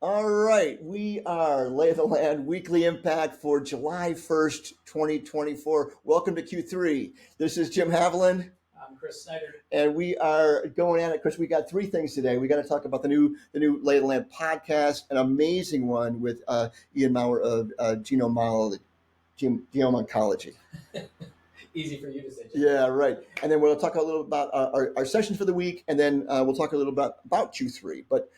All right, we are Lay of the Land Weekly Impact for July 1st, 2024. Welcome to Q3. This is Jim Haviland. I'm Kris Snyder. And we are going at it, Kris. We got three things today. We got to talk about the new Lay of the Land podcast, an amazing one with Ian Maurer of Genome Oncology. Easy for you to say, Jim. Yeah, right. And then we'll talk a little about our sessions for the week, and then we'll talk a little about Q3. But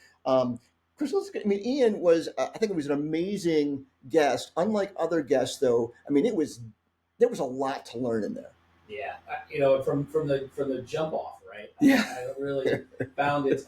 Kris, Ian was, I think it was an amazing guest. Unlike other guests, though, there was a lot to learn in there. Yeah, from the jump off, right? Yeah. I really found it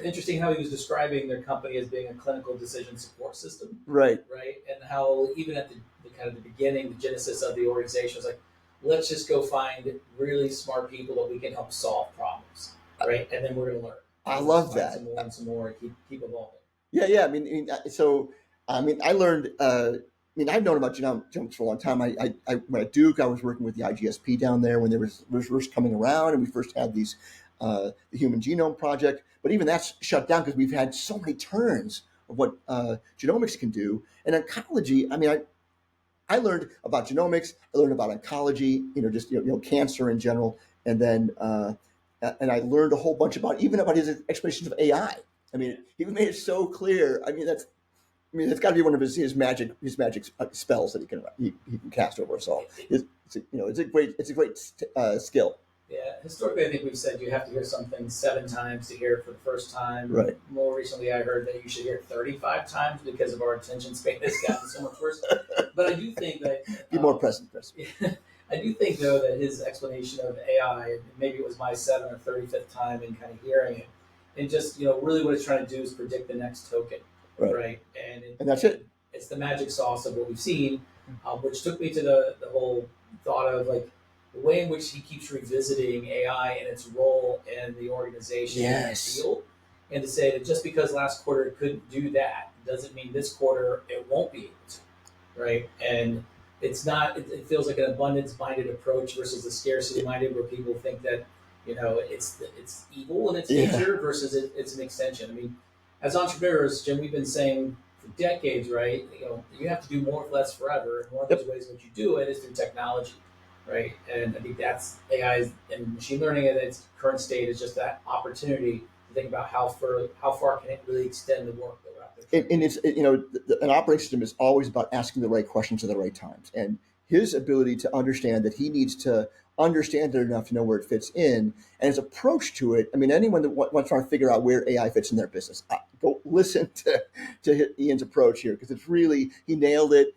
interesting how he was describing their company as being a clinical decision support system. Right. Right, and how even at the kind of the beginning, the genesis of the organization was like, let's just go find really smart people that we can help solve problems, right? And then we're going to learn. I love that. Some more, and keep evolving. Yeah. I learned. I've known about genomes for a long time. When at Duke, I was working with the IGSP down there when there was first coming around, and we first had these the Human Genome Project. But even that's shut down because we've had so many turns of what genomics can do. And oncology, I learned about genomics. I learned about oncology, cancer in general, and then and I learned a whole bunch about his explanations of AI. He made it so clear. That's got to be one of his magic spells that he can cast over us all. It's a great skill. Yeah, historically, I think we've said you have to hear something 7 times to hear it for the first time. Right. More recently, I heard that you should hear it 35 times because of our attention span has gotten so much worse. But I do think that be more present, Kris. I do think though that his explanation of AI, maybe it was my 7th or 35th time in kind of hearing it, and just really what it's trying to do is predict the next token, right? And that's it. It's the magic sauce of what we've seen, which took me to the whole thought of like the way in which he keeps revisiting AI and its role in the organization and the field, and to say that just because last quarter it couldn't do that doesn't mean this quarter it won't be able to, right? And it's not. It feels like an abundance-minded approach versus the scarcity-minded, where people think that it's evil in its nature versus it's an extension. As entrepreneurs, Jim, we've been saying for decades, right? You have to do more with less forever, and one of those ways in which you do it is through technology. Right, and I think that's AI and machine learning at its current state is just that opportunity to think about how far can it really extend the work that we're out there. And it's an operating system is always about asking the right questions at the right times, and his ability to understand that he needs to understand it enough to know where it fits in, and his approach to it. Anyone that wants to figure out where AI fits in their business, go listen to Ian's approach here because it's really he nailed it.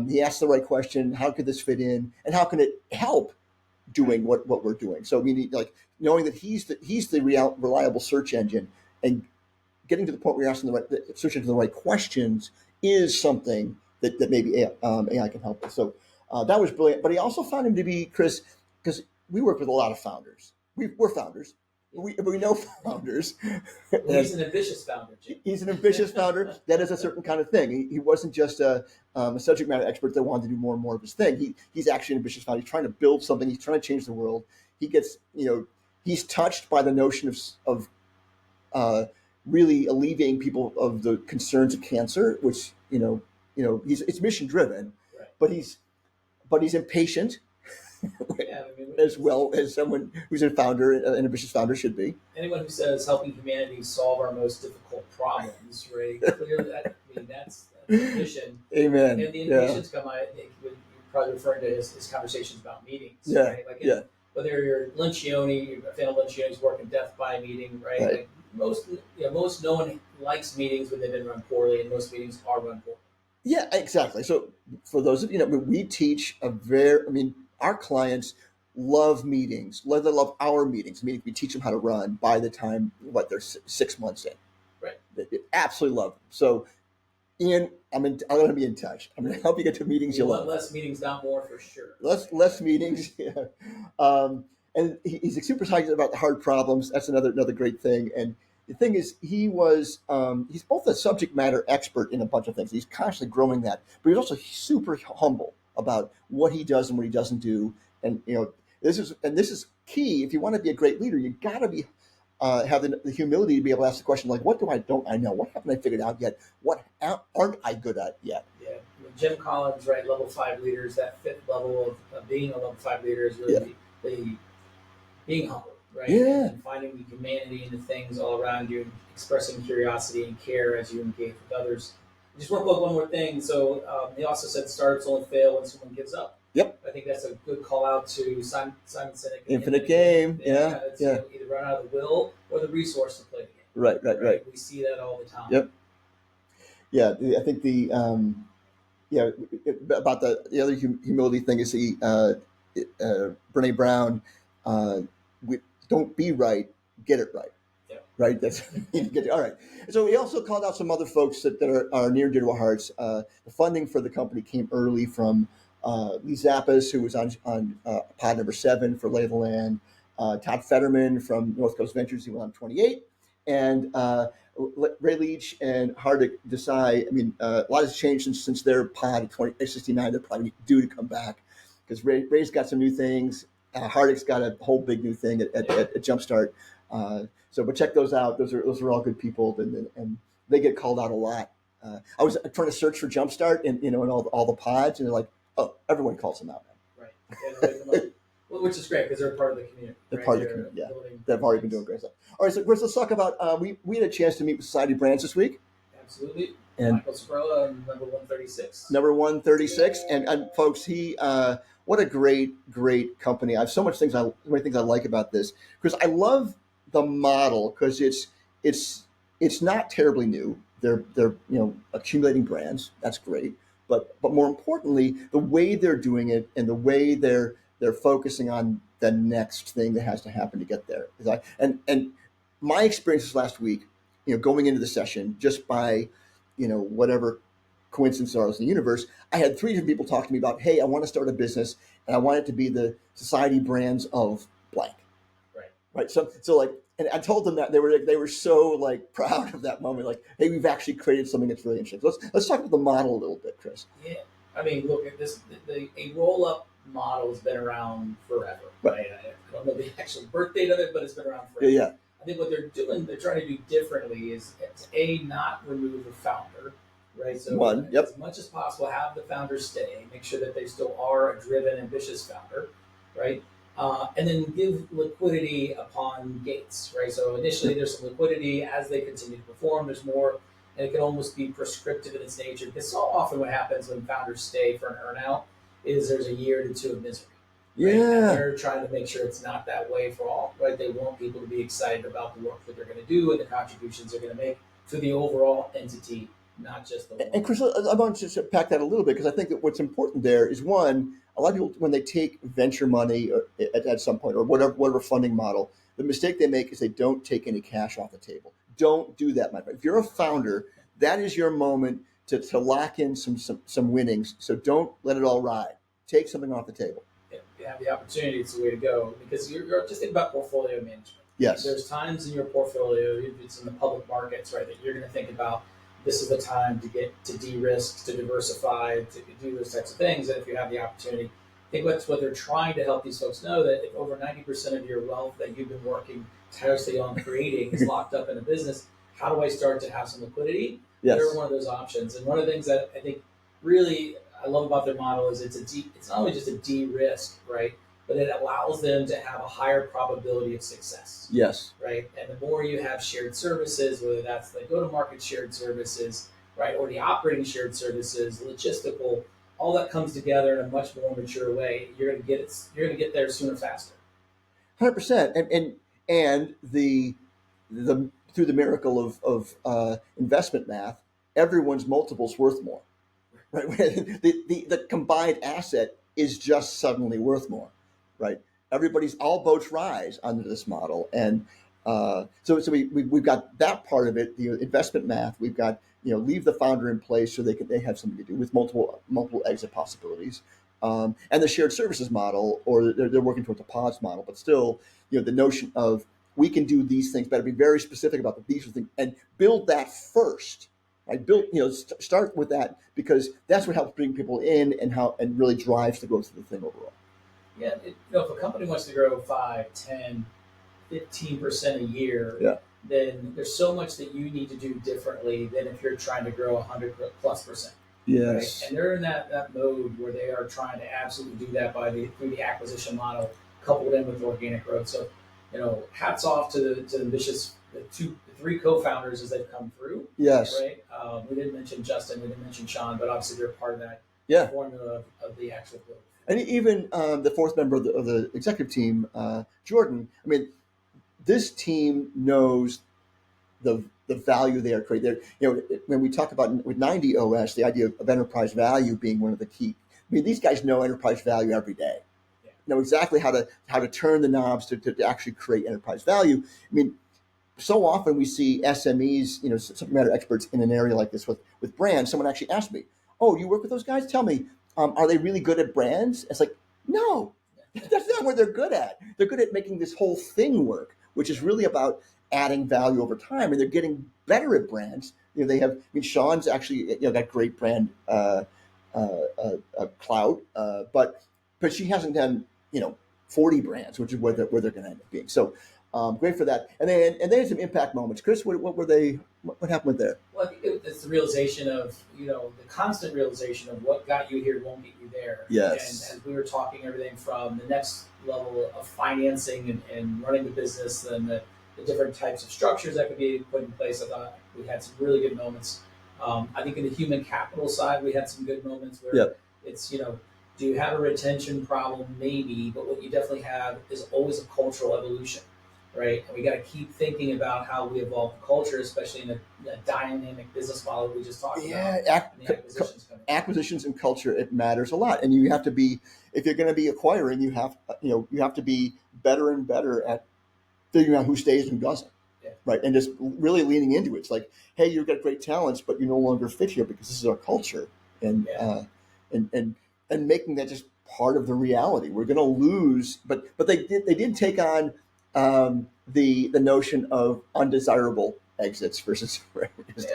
He asked the right question: how could this fit in, and how can it help doing what we're doing? So we need knowing that he's the reliable search engine, and getting to the point where you're asking search engine the right questions is something that maybe AI can help with. So that was brilliant. But he also found him to be, Kris, because we work with a lot of founders. We're founders. We know founders. Well, he's an ambitious founder, Jim. He's an ambitious founder. That is a certain kind of thing. He wasn't just a subject matter expert that wanted to do more and more of his thing. He's actually an ambitious founder. He's trying to build something. He's trying to change the world. He gets, he's touched by the notion of really alleviating people of the concerns of cancer, which, it's mission driven, right. but he's impatient. As well as someone who's a founder, an ambitious founder should be. Anyone who says helping humanity solve our most difficult problems, right? Clearly, that's the mission. Amen. And the impatience come, I think, you're probably referring to his conversations about meetings. Yeah. Right? Whether you're Lencioni, a fan of Lencioni's work in Death by Meeting, right? Like most no one likes meetings when they've been run poorly, and most meetings are run poorly. Yeah, exactly. So for those of we teach our clients love meetings. They love our meetings. We teach them how to run by the time they're 6 months in. Right. They absolutely love them. So, Ian, I'm going to be in touch. I'm going to help you get to meetings you love. Less meetings, not more, for sure. Less meetings. Yeah. And he's super excited about the hard problems. That's another great thing. And the thing is, he's both a subject matter expert in a bunch of things. He's constantly growing that, but he's also super humble about what he does and what he doesn't do. And this is key. If you want to be a great leader, you got to be have the humility to be able to ask the question, like, what don't I know? What haven't I figured out yet? What aren't I good at yet? Yeah, I mean, Jim Collins, right? Level 5 leaders. That fifth level of being a level 5 leader is really the being humble, right? Yeah. And finding the humanity in the things all around you, and expressing curiosity and care as you engage with others. I just want to plug one more thing. So he also said startups only fail when someone gives up. Yep. I think that's a good call out to Simon Sinek. Infinite game. Yeah. It's, you know, either run out of the will or the resource to play the game. Right. We see that all the time. Yep. Yeah, I think about the other humility thing is Brene Brown. We don't be right, get it right. Yeah. Right. That's all right. So we also called out some other folks that are near and dear to our hearts. The funding for the company came early from Lee Zappas, who was on pod number 7 for Lay of the Land. Todd Fetterman from North Coast Ventures, who was on 28, and Ray Leach and Hardik Desai. I mean, a lot has changed since their pod at 2069. They're probably due to come back because Ray's got some new things. Hardik's got a whole big new thing at Jumpstart. But check those out. Those are all good people, and they get called out a lot. I was trying to search for Jumpstart in all the pods, and they're like, oh, everyone calls them out now. Right. Well, which is great because they're part of the community. They're part of the community. Yeah, they've already been doing great stuff. All right, so Chris, let's talk about. We had a chance to meet with Society Brands this week. Absolutely. And Michael Sperla, number 136. Number 136, and folks, he what a great company. I have so many things I like about this because I love the model because it's not terribly new. They're accumulating brands. That's great, but more importantly, the way they're doing it and the way they're focusing on the next thing that has to happen to get there. And my experiences last week, going into the session, just by whatever coincidence there was in the universe, I had 3 different people talk to me about, hey, I want to start a business and I want it to be the Society Brands of blank. Right. So like, and I told them that they were so like proud of that moment. Like, hey, we've actually created something that's really interesting. Let's talk about the model a little bit, Chris. Yeah. I mean, look at this. A roll-up model has been around forever, right? I don't know the actual birth date of it, but it's been around forever. Yeah. I think what they're trying to do differently is not remove the founder, right? So as much as possible, have the founder stay, make sure that they still are a driven, ambitious founder, right? And then give liquidity upon gates, right? So initially there's some liquidity. As they continue to perform, there's more, and it can almost be prescriptive in its nature. Because so often what happens when founders stay for an earnout is there's a year to 2 of misery. Right? Yeah. And they're trying to make sure it's not that way for all, right? They want people to be excited about the work that they're going to do and the contributions they're going to make to the overall entity, not just the one. And Chris, I want to pack that a little bit because I think that what's important there is, one, a lot of people, when they take venture money at some point or whatever funding model, the mistake they make is they don't take any cash off the table. Don't do that, my friend. If you're a founder, that is your moment to lock in some winnings. So don't let it all ride. Take something off the table. If you have the opportunity, it's the way to go, because you're just thinking about portfolio management. Yes. There's times in your portfolio, if it's in the public markets, right, that you're going to think about, this is the time to get to de-risk, to diversify, to do those types of things. And if you have the opportunity, I think that's what they're trying to help these folks know, that if over 90% of your wealth that you've been working tirelessly on creating is locked up in a business, how do I start to have some liquidity? Yes. They're one of those options. And one of the things that I think really I love about their model is it's not only just a de-risk, right? But it allows them to have a higher probability of success. Yes. Right. And the more you have shared services, whether that's the go-to-market shared services, right, or the operating shared services, logistical, all that comes together in a much more mature way. You're going to get there sooner, faster. 100%. And the through the miracle of investment math, everyone's multiple's worth more. Right. The combined asset is just suddenly worth more. Right. All boats rise under this model. And so we've got that part of it, the investment math. We've got, leave the founder in place so they have something to do with multiple exit possibilities. And the shared services model, or they're working towards a pods model, but still, the notion of we can do these things better, be very specific about these things and build that first. Right? Start with that, because that's what helps bring people in and really drives the growth of the thing overall. Yeah, if a company wants to grow 5, 10, 15% a year, Yeah. then there's so much that you need to do differently than if you're trying to grow 100+%. Yes. Right? And they're in that mode where they are trying to absolutely do that through the acquisition model, coupled in with organic growth. So, hats off to the ambitious the three co-founders as they've come through. Yes. Right. We didn't mention Justin, we didn't mention Sean, but obviously they're part of that formula of the actual growth. And even the fourth member of the executive team, Jordan. I mean, this team knows the value they are creating. When we talk about with 90 OS, the idea of enterprise value being one of the key. I mean, these guys know enterprise value every day. Yeah. Know exactly how to turn the knobs to actually create enterprise value. I mean, so often we see SMEs, subject matter experts in an area like this with brands. Someone actually asked me, "Oh, you work with those guys? Tell me, are they really good at brands?" It's like, no, that's not what they're good at. They're good at making this whole thing work, which is really about adding value over time, and they're getting better at brands. They have. I mean, Sean's actually got great brand clout, but she hasn't done 40 brands, which is where they're going to end up being. So. Great for that, and then some impact moments. Kris, what were they? What happened with there? Well, I think it's the realization of the constant realization of what got you here won't get you there. Yes. And as we were talking, everything from the next level of financing and running the business, and the different types of structures that could be put in place. I thought we had some really good moments. I think in the human capital side, we had some good moments where it's do you have a retention problem? Maybe, but what you definitely have is always a cultural evolution. Right, and we got to keep thinking about how we evolve the culture, especially in a dynamic business model that we just talked about. Acquisitions and culture, it matters a lot, and you have to be, if you're going to be acquiring, you have to be better and better at figuring out who stays and who doesn't. Yeah. Right, and just really leaning into it. It's like, hey, you've got great talents, but you no longer fit here because this is our culture, and making that just part of the reality. We're going to lose, but they did take on. The notion of undesirable exits versus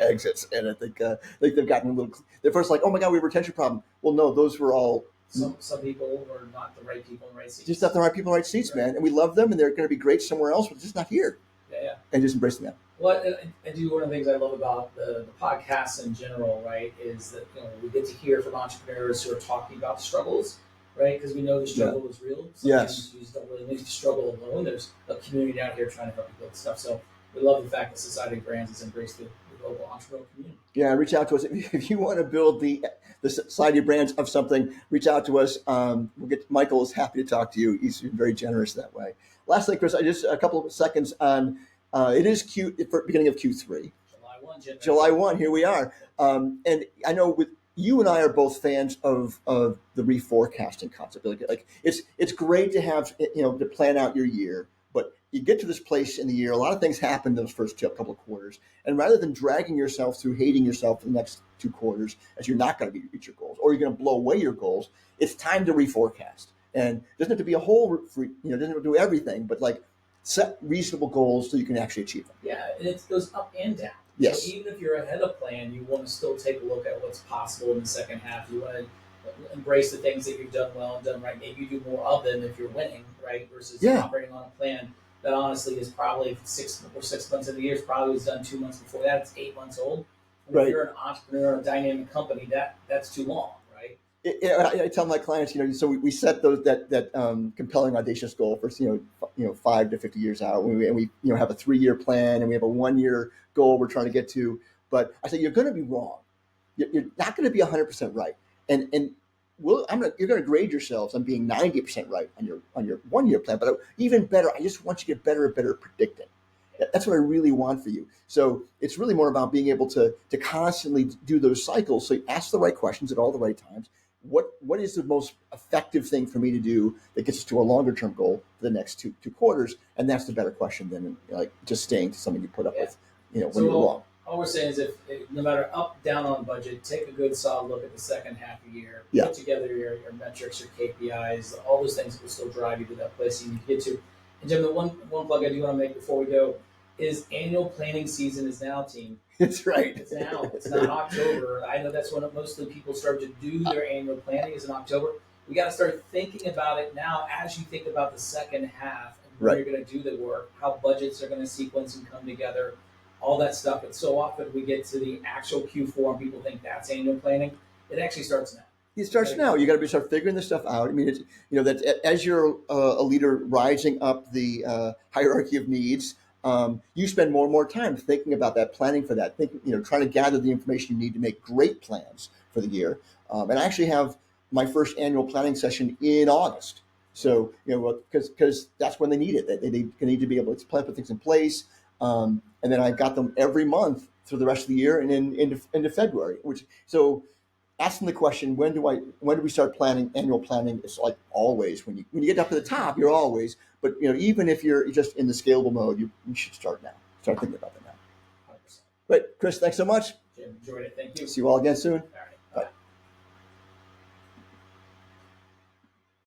exits, and I think they've gotten a little. They're first like, oh my god, we have a retention problem. Well, no, those were all some people were not the right people in the right seats. Just not the right people in the right seats, man. And we love them, and they're going to be great somewhere else, but just not here. Yeah. And just embracing that. Well, I do. One of the things I love about the podcasts in general, right, is that we get to hear from entrepreneurs who are talking about struggles. Right, because we know the struggle is real. Sometimes you just don't really need to struggle alone. There's a community out here trying to help you build stuff. So we love the fact that Society of Brands has embraced the global entrepreneurial community. Yeah, reach out to us if you want to build the Society of Brands of something. Reach out to us. Michael is happy to talk to you. He's very generous that way. Lastly, Kris, I just a couple of seconds on. It is beginning of Q3. July 1. Here we are. And I know with. You and I are both fans of the reforecasting concept. Like it's great to have to plan out your year, but you get to this place in the year. A lot of things happen in those first couple of quarters, and rather than dragging yourself through hating yourself for the next 2 quarters, as you're not going to reach your goals or you're going to blow away your goals, it's time to reforecast. And it doesn't have to be a whole, doesn't have to do everything, but like set reasonable goals so you can actually achieve them. Yeah, and it goes up and down. Yes. So even if you're ahead of plan, you want to still take a look at what's possible in the second half. You want to embrace the things that you've done well and done right. Maybe you do more of them if you're winning, right? Versus operating on a plan that honestly is probably 6 months of the year. It's probably was done 2 months before that. It's 8 months old. And if you're an entrepreneur, a dynamic company, that's too long, right? I tell my clients, so we set that compelling, audacious goal for 5 to 50 years out, and we have a 3-year plan, and we have a 1-year goal we're trying to get to. But I say you're going to be wrong. You're not going to be 100% right, and you're going to grade yourselves on being 90% right on your 1-year plan. But even better, I just want you to get better and better at predicting. That's what I really want for you. So it's really more about being able to constantly do those cycles. So you ask the right questions at all the right times. What is the most effective thing for me to do that gets us to a longer term goal for the next two quarters? And that's the better question than like just staying to something you put up with, when you're wrong. All we're saying is if no matter up, down on budget, take a good solid look at the second half of the year. Yeah. Put together your metrics, your KPIs, all those things that will still drive you to that place you need to get to. And Jim, the one plug I do want to make before we go is annual planning season is now, team. It's right. It's now. It's not October. I know that's when mostly people start to do their annual planning is in October. We got to start thinking about it now as you think about the second half and when Right. you're going to do the work, how budgets are going to sequence and come together, all that stuff. And so often we get to the actual Q4 and people think that's annual planning. It actually starts now. It starts now. You got to start figuring this stuff out. I mean, it's, that as you're a leader rising up the hierarchy of needs, you spend more and more time thinking about that, planning for that, thinking, trying to gather the information you need to make great plans for the year. And I actually have my first annual planning session in August. So, because that's when they need it. They need to be able to put things in place. And then I've got them every month through the rest of the year and then into February, asking the question, when do we start planning? Annual planning is like always, when you get up to the top, you're always, but even if you're just in the scalable mode, you should start now. Start thinking about that now. 100%. Great, Kris, thanks so much. Jim, enjoyed it. Thank you. See you all again soon. All right.